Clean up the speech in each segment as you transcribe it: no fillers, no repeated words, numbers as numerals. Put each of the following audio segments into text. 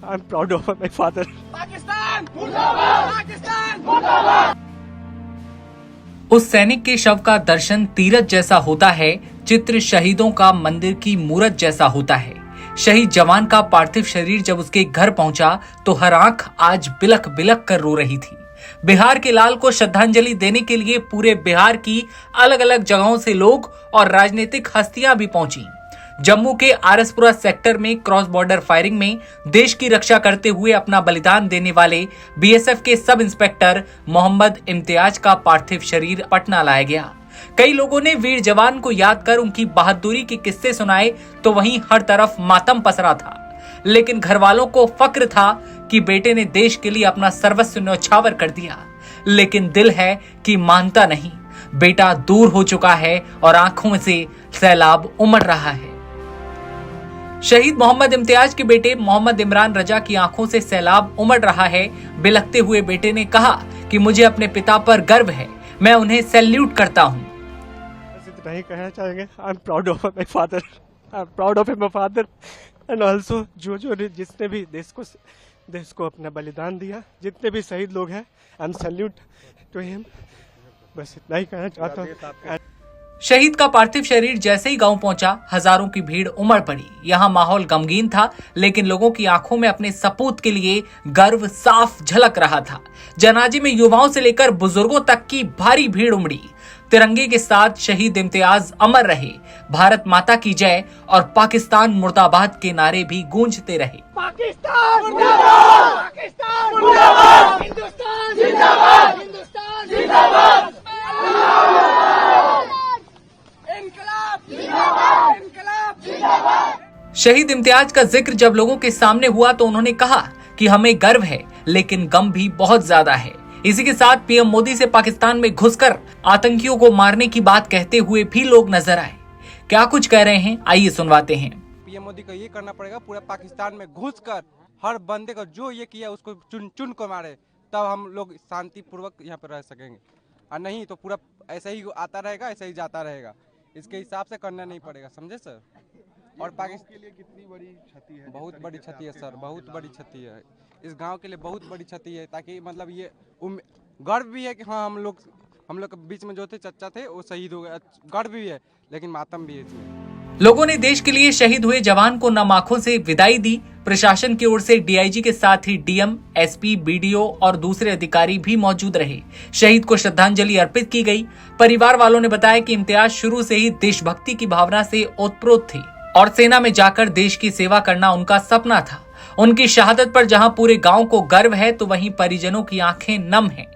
I'm proud of my father. Pakistan मुर्दाबाद! पाकिस्तान मुर्दाबाद! उस सैनिक के शव का दर्शन तीरथ जैसा होता है, चित्र शहीदों का मंदिर की मूरत जैसा होता है। शहीद जवान का पार्थिव शरीर जब उसके घर पहुंचा तो हर आंख आज बिलख बिलख कर रो रही थी। बिहार के लाल को श्रद्धांजलि देने के लिए पूरे बिहार की अलग अलग जगहों से लोग और राजनीतिक हस्तियां भी पहुंची। जम्मू के आरसपुरा सेक्टर में क्रॉस बॉर्डर फायरिंग में देश की रक्षा करते हुए अपना बलिदान देने वाले बीएसएफ के सब इंस्पेक्टर मोहम्मद इम्तियाज का पार्थिव शरीर पटना लाया गया। कई लोगों ने वीर जवान को याद कर उनकी बहादुरी के किस्से सुनाए तो वहीं हर तरफ मातम पसरा था, लेकिन घर वालों को फक्र था कि बेटे ने देश के लिए अपना सर्वस्व न्यौछावर कर दिया। लेकिन दिल है कि मानता नहीं। बेटा दूर हो चुका है और आंखों से सैलाब उमड़ रहा है। शहीद मोहम्मद इम्तियाज के बेटे मोहम्मद इमरान रजा की आंखों से सैलाब उमड़ रहा है। बिलखते हुए बेटे ने कहा कि मुझे अपने पिता पर गर्व है, मैं उन्हें सैल्यूट करता हूं। बस इतना ही कहना चाहेंगे। I'm proud of my father. I'm proud of my father and also जिसने भी देश को अपना बलिदान दिया, जितने भी शहीद लोग हैं, I'm salute to him. बस इतना ही कहना चाहता हूँ। शहीद का पार्थिव शरीर जैसे ही गांव पहुंचा, हजारों की भीड़ उमड़ पड़ी। यहाँ माहौल गमगीन था, लेकिन लोगों की आंखों में अपने सपूत के लिए गर्व साफ झलक रहा था। जनाजे में युवाओं से लेकर बुजुर्गों तक की भारी भीड़ उमड़ी। तिरंगे के साथ शहीद इम्तियाज अमर रहे, भारत माता की जय और पाकिस्तान मुर्दाबाद के नारे भी गूंजते रहे। पाकिस्तान मुर्दाबाद! पाकिस्तान मुर्दाबाद! हिंदुस्तान जिंदाबाद! हिंदुस्तान जिंदाबाद! इनकलाब जिंदाबाद! इनकलाब जिंदाबाद! शहीद इम्तियाज का जिक्र जब लोगों के सामने हुआ तो उन्होंने कहा कि हमें गर्व है, लेकिन गम भी बहुत ज्यादा है। इसी के साथ पीएम मोदी से पाकिस्तान में घुसकर आतंकियों को मारने की बात कहते हुए भी लोग नजर आए। क्या कुछ कह रहे हैं, आइए सुनवाते हैं। पीएम मोदी को ये करना पड़ेगा, पूरा पाकिस्तान में घुसकर हर बंदे को जो ये किया उसको चुन चुन को मारे, तब हम लोग शांति पूर्वक यहाँ पर रह सकेंगे। और नहीं तो पूरा ऐसा ही आता रहेगा, ऐसा ही जाता रहेगा। इसके हिसाब से करना नहीं पड़ेगा, समझे सर। और पाकिस्तान के लिए कितनी बड़ी क्षति है? बहुत बड़ी क्षति है सर, बहुत बड़ी क्षति है। इस गांव के लिए बहुत बड़ी क्षति है, ताकि मतलब ये गर्व भी है कि हाँ हम लोग के बीच में जो थे चचा थे वो शहीद हो गए। गर्व भी है, लेकिन मातम भी है इसमें। लोगों ने देश के लिए शहीद हुए जवान को नम आंखों से विदाई दी। प्रशासन की ओर से डीआईजी के साथ ही डीएम, एसपी, बीडीओ और दूसरे अधिकारी भी मौजूद रहे। शहीद को श्रद्धांजलि अर्पित की गई। परिवार वालों ने बताया कि इम्तियाज शुरू से ही देशभक्ति की भावना से ओतप्रोत थे और सेना में जाकर देश की सेवा करना उनका सपना था। उनकी शहादत पर जहां पूरे गांव को गर्व है, तो वहीं परिजनों की आंखें नम हैं।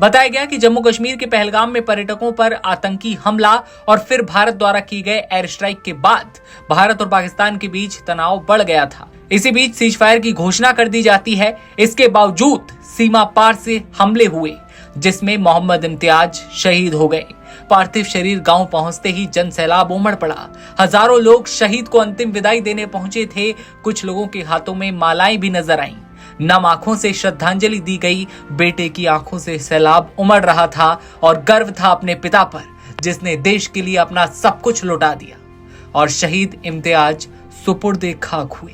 बताया गया कि जम्मू कश्मीर के पहलगाम में पर्यटकों पर आतंकी हमला और फिर भारत द्वारा की गए एयर स्ट्राइक के बाद भारत और पाकिस्तान के बीच तनाव बढ़ गया था। इसी बीच सीज फायर की घोषणा कर दी जाती है। इसके बावजूद सीमा पार से हमले हुए, जिसमें मोहम्मद इम्तियाज शहीद हो गए। पार्थिव शरीर गांव पहुंचते ही जन सैलाब उमड़ पड़ा। हजारों लोग शहीद को अंतिम विदाई देने पहुंचे थे। कुछ लोगों के हाथों में मालाएं भी नजर आईं। नम आंखों से श्रद्धांजलि दी गई। बेटे की आंखों से सैलाब उमड़ रहा था और गर्व था अपने पिता पर, जिसने देश के लिए अपना सब कुछ लौटा दिया। और शहीद इम्तियाज सुपुर्दे खाक हुए।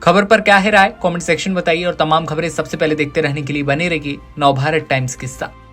खबर पर क्या है राय, कमेंट सेक्शन बताइए और तमाम खबरें सबसे पहले देखते रहने के लिए बने रहिए नवभारत टाइम्स के साथ।